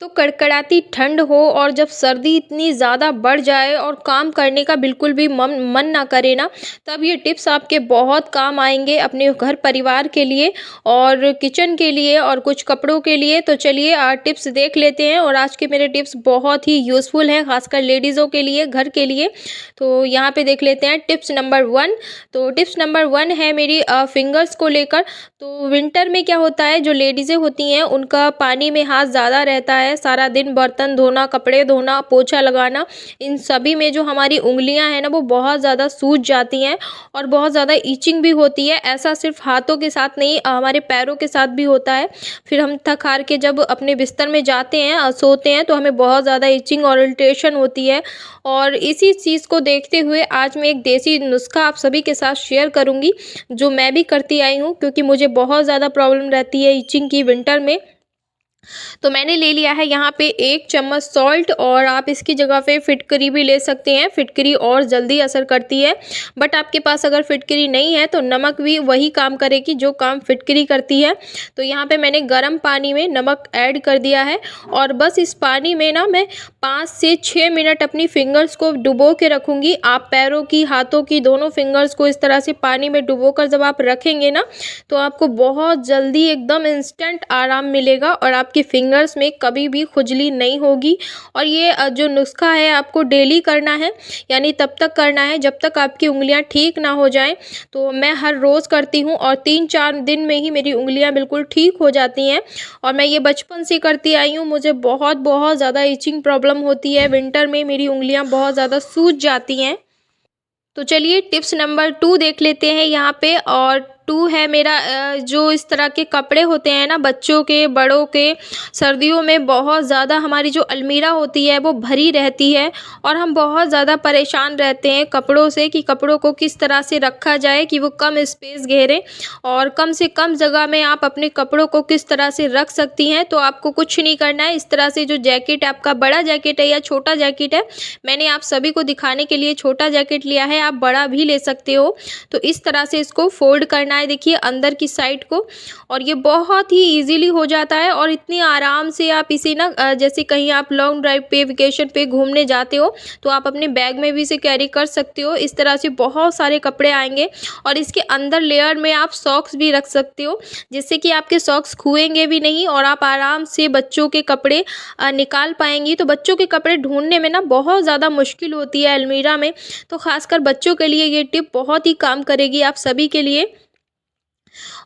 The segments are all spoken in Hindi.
तो कड़कड़ाती ठंड हो और जब सर्दी इतनी ज़्यादा बढ़ जाए और काम करने का बिल्कुल भी मन ना करे ना, तब ये टिप्स आपके बहुत काम आएंगे अपने घर परिवार के लिए और किचन के लिए और कुछ कपड़ों के लिए। तो चलिए टिप्स देख लेते हैं और आज के मेरे टिप्स बहुत ही यूज़फुल हैं, खासकर लेडीज़ों के लिए, घर के लिए। तो यहाँ पे देख लेते हैं टिप्स नंबर 1। तो टिप्स नंबर 1 है मेरी फिंगर्स को लेकर। तो विंटर में क्या होता है, जो लेडीज़ें होती हैं उनका पानी में हाथ ज़्यादा रहता है, सारा दिन बर्तन धोना, कपड़े धोना, पोछा लगाना, इन सभी में जो हमारी उंगलियां हैं ना वो बहुत ज़्यादा सूज जाती हैं और बहुत ज़्यादा ईचिंग भी होती है। ऐसा सिर्फ हाथों के साथ नहीं, हमारे पैरों के साथ भी होता है। फिर हम थक हार के जब अपने बिस्तर में जाते हैं, सोते हैं, तो हमें बहुत ज़्यादा ईचिंग और इरिटेशन होती है। और इसी चीज़ को देखते हुए आज मैं एक देसी नुस्खा आप सभी के साथ शेयर करूंगी, जो मैं भी करती आई हूँ, क्योंकि मुझे बहुत ज़्यादा प्रॉब्लम रहती है ईचिंग की विंटर में। तो मैंने ले लिया है यहाँ पे 1 चम्मच सॉल्ट और आप इसकी जगह पे फिटकरी भी ले सकते हैं। फिटकरी और जल्दी असर करती है, बट आपके पास अगर फिटकरी नहीं है तो नमक भी वही काम करेगी जो काम फिटकरी करती है। तो यहाँ पे मैंने गर्म पानी में नमक ऐड कर दिया है और बस इस पानी में ना मैं 5 से 6 मिनट अपनी फिंगर्स को डुबो के रखूँगी। आप पैरों की, हाथों की, दोनों फिंगर्स को इस तरह से पानी में डुबो कर जब आप रखेंगे ना, तो आपको बहुत जल्दी एकदम इंस्टेंट आराम मिलेगा और आपके फिंगर्स में कभी भी खुजली नहीं होगी। और ये जो नुस्खा है आपको डेली करना है, यानी तब तक करना है जब तक आपकी उंगलियां ठीक ना हो जाएं। तो मैं हर रोज़ करती हूँ और 3-4 दिन में ही मेरी उंगलियां बिल्कुल ठीक हो जाती हैं। और मैं ये बचपन से करती आई हूँ। मुझे बहुत बहुत ज़्यादा इचिंग प्रॉब्लम होती है, विंटर में मेरी उंगलियां बहुत ज़्यादा सूज जाती हैं। तो चलिए टिप्स नंबर 2 देख लेते हैं यहाँ पे। और 2 है मेरा जो इस तरह के कपड़े होते हैं ना, बच्चों के, बड़ों के, सर्दियों में बहुत ज़्यादा हमारी जो अलमीरा होती है वो भरी रहती है और हम बहुत ज़्यादा परेशान रहते हैं कपड़ों से कि कपड़ों को किस तरह से रखा जाए कि वो कम स्पेस घेरे और कम से कम जगह में आप अपने कपड़ों को किस तरह से रख सकती हैं। तो आपको कुछ नहीं करना है। इस तरह से जो जैकेट आपका बड़ा जैकेट है या छोटा जैकेट है, मैंने आप सभी को दिखाने के लिए छोटा जैकेट लिया है, आप बड़ा भी ले सकते हो। तो इस तरह से इसको फोल्ड करना है, देखिए अंदर की साइड को। और ये बहुत ही इजीली हो जाता है और इतनी आराम से आप इसे ना जैसे कहीं आप लॉन्ग ड्राइव पे, वेकेशन पे घूमने जाते हो तो आप अपने बैग में भी इसे कैरी कर सकते हो। इस तरह से बहुत सारे कपड़े आएंगे और इसके अंदर लेयर में आप सॉक्स भी रख सकते हो, जिससे कि आपके सॉक्स खुएंगे भी नहीं और आप आराम से बच्चों के कपड़े निकाल पाएंगी। तो बच्चों के कपड़े ढूंढने में ना बहुत ज़्यादा मुश्किल होती है अलमीरा में, तो खासकर बच्चों के लिए ये टिप बहुत ही काम करेगी आप सभी के लिए।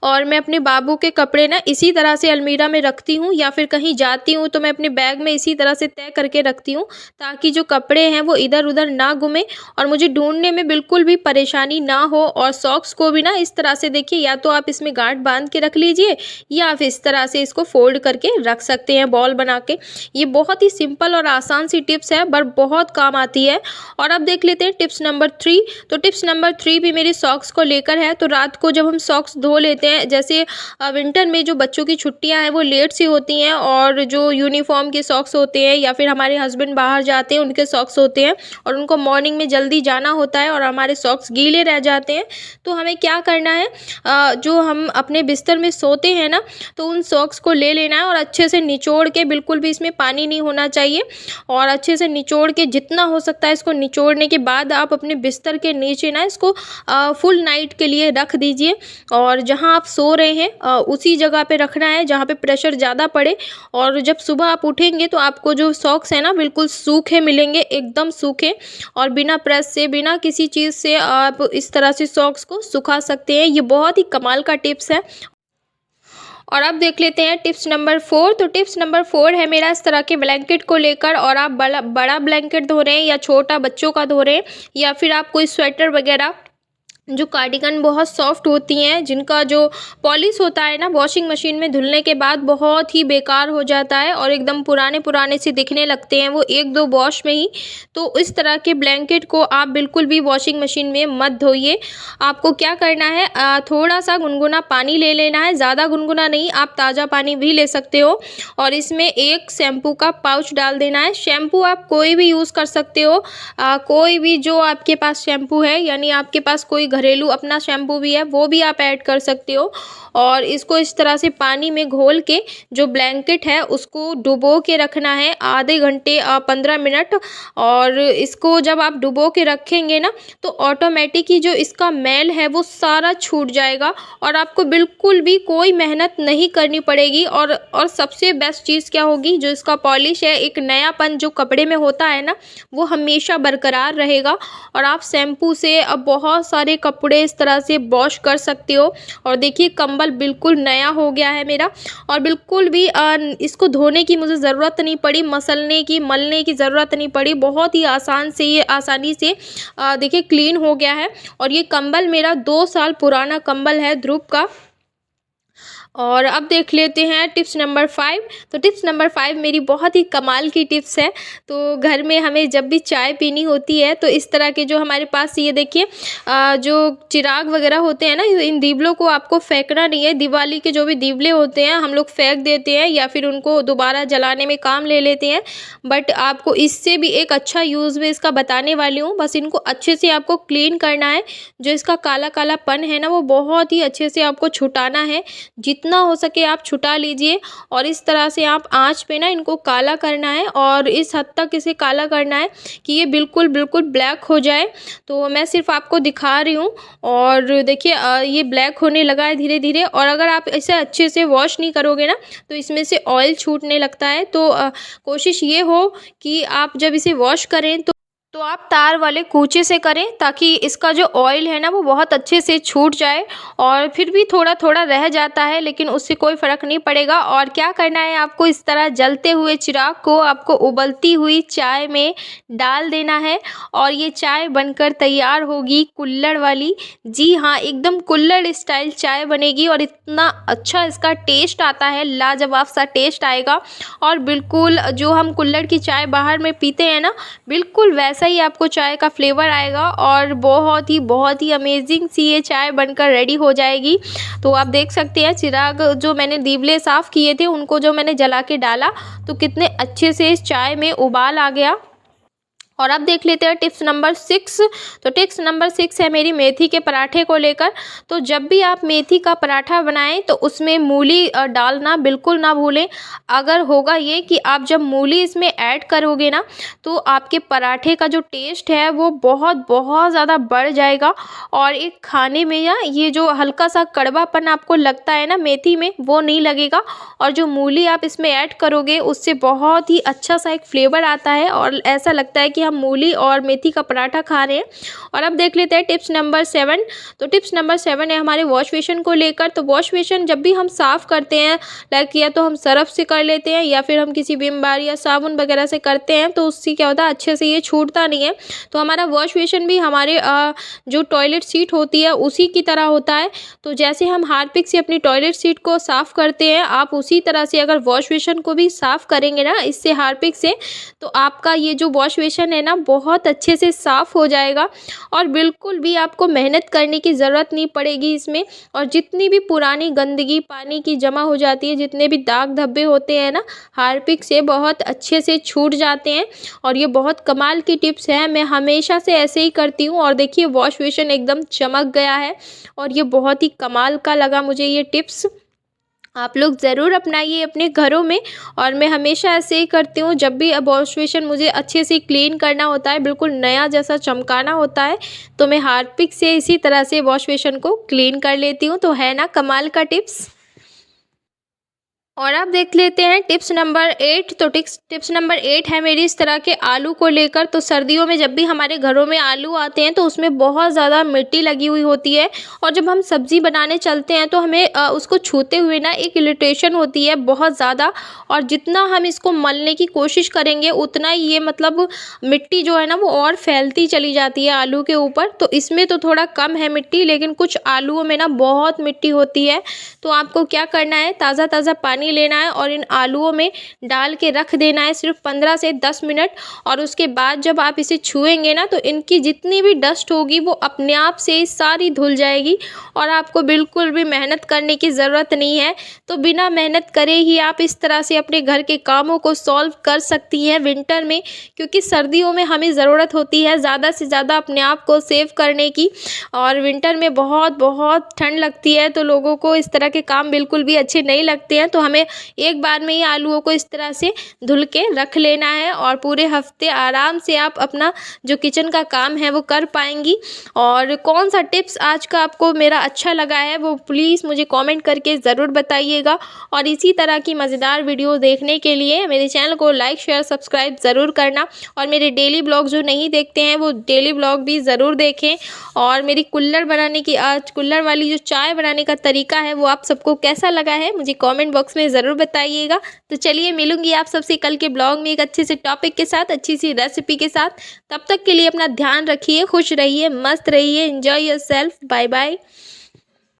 और मैं अपने बाबू के कपड़े ना इसी तरह से अलमीरा में रखती हूँ, या फिर कहीं जाती हूँ तो मैं अपने बैग में इसी तरह से तय करके रखती हूँ, ताकि जो कपड़े हैं वो इधर उधर ना घूमे और मुझे ढूंढने में बिल्कुल भी परेशानी ना हो। और सॉक्स को भी ना इस तरह से देखिए, या तो आप इसमें गांठ बांध के रख लीजिए या आप इस तरह से इसको फोल्ड करके रख सकते हैं बॉल बना के। ये बहुत ही सिंपल और आसान सी टिप्स है, पर बहुत काम आती है। और अब देख लेते हैं टिप्स नंबर 3। तो टिप्स नंबर 3 भी मेरी सॉक्स को लेकर है। तो रात को जब हम सॉक्स धो लेते हैं, जैसे विंटर में जो बच्चों की छुट्टियां हैं वो लेट सी होती हैं और जो यूनिफॉर्म के सॉक्स होते हैं या फिर हमारे हस्बैंड बाहर जाते हैं उनके सॉक्स होते हैं और उनको मॉर्निंग में जल्दी जाना होता है और हमारे सॉक्स गीले रह जाते हैं। तो हमें क्या करना है, जो हम अपने बिस्तर में सोते हैं ना, तो उन सॉक्स को ले लेना है और अच्छे से निचोड़ के, बिल्कुल भी इसमें पानी नहीं होना चाहिए, और अच्छे से निचोड़ के जितना हो सकता है इसको निचोड़ने के बाद आप अपने बिस्तर के नीचे ना इसको फुल नाइट के लिए रख दीजिए। और जहाँ आप सो रहे हैं उसी जगह पे रखना है जहाँ पे प्रेशर ज़्यादा पड़े। और जब सुबह आप उठेंगे तो आपको जो सॉक्स है ना बिल्कुल सूखे मिलेंगे, एकदम सूखे, और बिना प्रेस से, बिना किसी चीज़ से आप इस तरह से सॉक्स को सुखा सकते हैं। ये बहुत ही कमाल का टिप्स है। और अब देख लेते हैं टिप्स नंबर 4। तो टिप्स नंबर 4 है मेरा इस तरह के ब्लैंकेट को लेकर। और आप बड़ा बड़ा ब्लैंकेट धो रहे हैं या छोटा बच्चों का धो रहे हैं, या फिर आप कोई स्वेटर वगैरह, जो कार्डिगन बहुत सॉफ्ट होती हैं, जिनका जो पॉलिश होता है ना वॉशिंग मशीन में धुलने के बाद बहुत ही बेकार हो जाता है और एकदम पुराने पुराने से दिखने लगते हैं वो 1-2 वॉश में ही। तो इस तरह के ब्लैंकेट को आप बिल्कुल भी वॉशिंग मशीन में मत धोइए। आपको क्या करना है, थोड़ा सा गुनगुना पानी ले लेना है, ज़्यादा गुनगुना नहीं, आप ताज़ा पानी भी ले सकते हो। और इसमें एक शैम्पू का पाउच डाल देना है। शैम्पू आप कोई भी यूज़ कर सकते हो, कोई भी जो आपके पास शैम्पू है, यानी आपके पास कोई घरेलू अपना शैम्पू भी है वो भी आप ऐड कर सकते हो। और इसको इस तरह से पानी में घोल के जो ब्लैंकेट है उसको डुबो के रखना है आधे घंटे 15 मिनट। और इसको जब आप डुबो के रखेंगे ना तो ऑटोमेटिक ही जो इसका मैल है वो सारा छूट जाएगा और आपको बिल्कुल भी कोई मेहनत नहीं करनी पड़ेगी। और सबसे बेस्ट चीज़ क्या होगी, जो इसका पॉलिश है, एक नयापन जो कपड़े में होता है ना वो हमेशा बरकरार रहेगा। और आप शैम्पू से अब बहुत सारे कपड़े इस तरह से वॉश कर सकते हो। और देखिए कंबल बिल्कुल नया हो गया है मेरा और बिल्कुल भी इसको धोने की मुझे ज़रूरत नहीं पड़ी, मसलने की मलने की ज़रूरत नहीं पड़ी। बहुत ही आसानी से देखिए क्लीन हो गया है। और ये कंबल मेरा 2 साल पुराना कंबल है ध्रुव का। और अब देख लेते हैं टिप्स नंबर 5। तो टिप्स नंबर 5 मेरी बहुत ही कमाल की टिप्स है। तो घर में हमें जब भी चाय पीनी होती है तो इस तरह के जो हमारे पास ये देखिए जो चिराग वगैरह होते हैं ना, इन दीवलों को आपको फेंकना नहीं है। दिवाली के जो भी दीवले होते हैं हम लोग फेंक देते हैं या फिर उनको दोबारा जलाने में काम ले लेते हैं। बट आपको इससे भी एक अच्छा यूज़ में इसका बताने वाली हूँ। बस इनको अच्छे से आपको क्लीन करना है। जो इसका काला कालापन है ना वो बहुत ही अच्छे से आपको छुटाना है। जितना हो सके आप छुटा लीजिए और इस तरह से आप आंच पे ना इनको काला करना है और इस हद तक इसे काला करना है कि ये बिल्कुल ब्लैक हो जाए। तो मैं सिर्फ आपको दिखा रही हूँ और देखिए ये ब्लैक होने लगा है धीरे धीरे। और अगर आप इसे अच्छे से वॉश नहीं करोगे ना तो इसमें से ऑयल छूटने लगता है। तो कोशिश ये हो कि आप जब इसे वॉश करें तो आप तार वाले कूचे से करें ताकि इसका जो ऑयल है ना वो बहुत अच्छे से छूट जाए। और फिर भी थोड़ा थोड़ा रह जाता है लेकिन उससे कोई फ़र्क नहीं पड़ेगा। और क्या करना है आपको, इस तरह जलते हुए चिराग को आपको उबलती हुई चाय में डाल देना है और ये चाय बनकर तैयार होगी कुल्हड़ वाली। जी हाँ, एकदम कुल्हड़ स्टाइल चाय बनेगी और इतना अच्छा इसका टेस्ट आता है, लाजवाब सा टेस्ट आएगा। और बिल्कुल जो हम कुल्हड़ की चाय बाहर में पीते हैं ना बिल्कुल वैसा ही आपको चाय का फ्लेवर आएगा और बहुत ही अमेजिंग सी ये चाय बनकर रेडी हो जाएगी। तो आप देख सकते हैं चिराग जो मैंने दीवले साफ़ किए थे उनको जो मैंने जला के डाला तो कितने अच्छे से इस चाय में उबाल आ गया। और अब देख लेते हैं टिप्स नंबर 6। तो टिप्स नंबर 6 है मेरी मेथी के पराठे को लेकर। तो जब भी आप मेथी का पराठा बनाएं तो उसमें मूली डालना बिल्कुल ना भूलें। अगर होगा ये कि आप जब मूली इसमें ऐड करोगे ना तो आपके पराठे का जो टेस्ट है वो बहुत ज़्यादा बढ़ जाएगा। और एक खाने में या ये जो हल्का सा कड़वापन आपको लगता है ना मेथी में वो नहीं लगेगा। और जो मूली आप इसमें ऐड करोगे उससे बहुत ही अच्छा सा एक फ्लेवर आता है और ऐसा लगता है कि हम मूली और मेथी का पराठा खा रहे हैं। और अब देख लेते हैं टिप्स नंबर 7। तो टिप्स नंबर 7 है हमारे वॉश बेसिन को लेकर। तो वॉश बेसिन जब भी हम साफ़ करते हैं लाइक या तो हम सर्फ से कर लेते हैं या फिर हम किसी विम बार या साबुन वगैरह से करते हैं तो उससे क्या होता है अच्छे से ये छूटता नहीं है। तो हमारा वॉश बेसिन भी हमारे जो टॉयलेट सीट होती है उसी की तरह होता है। तो जैसे हम हार्पिक से अपनी टॉयलेट सीट को साफ़ करते हैं आप उसी तरह से अगर वॉश बेसिन को भी साफ़ करेंगे ना इससे हार्पिक से तो आपका ये जो वॉश बेसिन है ना बहुत अच्छे से साफ़ हो जाएगा और बिल्कुल भी आपको मेहनत करने की ज़रूरत नहीं पड़ेगी इसमें। और जितनी भी पुरानी गंदगी पानी की जमा हो जाती है, जितने भी दाग धब्बे होते हैं ना हार्पिक से बहुत अच्छे से छूट जाते हैं। और ये बहुत कमाल की टिप्स है, मैं हमेशा से ऐसे ही करती हूँ। और देखिए वॉश बेसिन एकदम चमक गया है और ये बहुत ही कमाल का लगा मुझे ये टिप्स। आप लोग ज़रूर अपनाइए अपने घरों में। और मैं हमेशा ऐसे ही करती हूँ, जब भी वॉश बेसिन मुझे अच्छे से क्लीन करना होता है, बिल्कुल नया जैसा चमकाना होता है, तो मैं हार्पिक से इसी तरह से वॉश बेसिन को क्लीन कर लेती हूँ। तो है ना कमाल का टिप्स। और अब देख लेते हैं टिप्स नंबर 8। तो टिप्स नंबर 8 है मेरी इस तरह के आलू को लेकर। तो सर्दियों में जब भी हमारे घरों में आलू आते हैं तो उसमें बहुत ज़्यादा मिट्टी लगी हुई होती है और जब हम सब्ज़ी बनाने चलते हैं तो हमें उसको छूते हुए ना एक इरिटेशन होती है बहुत ज़्यादा। और जितना हम इसको मलने की कोशिश करेंगे उतना ही ये मतलब मिट्टी जो है ना वो और फैलती चली जाती है आलू के ऊपर। तो इसमें तो थोड़ा कम है मिट्टी, लेकिन कुछ आलूओं में ना बहुत मिट्टी होती है। तो आपको क्या करना है, ताज़ा ताज़ा पानी पानी लेना है और इन आलूओं में डाल के रख देना है सिर्फ 15 से 10 मिनट। और उसके बाद जब आप इसे छुएंगे ना तो इनकी जितनी भी डस्ट होगी वो अपने आप से सारी धुल जाएगी और आपको बिल्कुल भी मेहनत करने की ज़रूरत नहीं है। तो बिना मेहनत करे ही आप इस तरह से अपने घर के कामों को सॉल्व कर सकती हैं विंटर में, क्योंकि सर्दियों में हमें ज़रूरत होती है ज़्यादा से ज़्यादा अपने आप को सेव करने की, और विंटर में बहुत बहुत ठंड लगती है तो लोगों को इस तरह के काम बिल्कुल भी अच्छे नहीं लगते हैं। तो हमें एक बार में ही आलूओं को इस तरह से धुल के रख लेना है और पूरे हफ्ते आराम से आप अपना जो किचन का काम है वो कर पाएंगी। और कौन सा टिप्स आज का आपको मेरा अच्छा लगा है वो प्लीज़ मुझे कमेंट करके ज़रूर बताइएगा। और इसी तरह की मज़ेदार वीडियो देखने के लिए मेरे चैनल को लाइक शेयर सब्सक्राइब ज़रूर करना, और मेरे डेली ब्लॉग जो नहीं देखते हैं वो डेली ब्लॉग भी ज़रूर देखें। और मेरी कुल्हड़ बनाने की आज कुल्हड़ वाली जो चाय बनाने का तरीका है वो आप सबको कैसा लगा है मुझे कमेंट बॉक्स में ज़रूर बताइएगा। तो चलिए मिलूंगी आप सबसे कल के ब्लॉग में एक अच्छे से टॉपिक के साथ, अच्छी सी रेसिपी के साथ। तब तक के लिए अपना ध्यान रखिए, खुश रहिए, मस्त रहिए, एंजॉय योरसेल्फ, बाय बाय।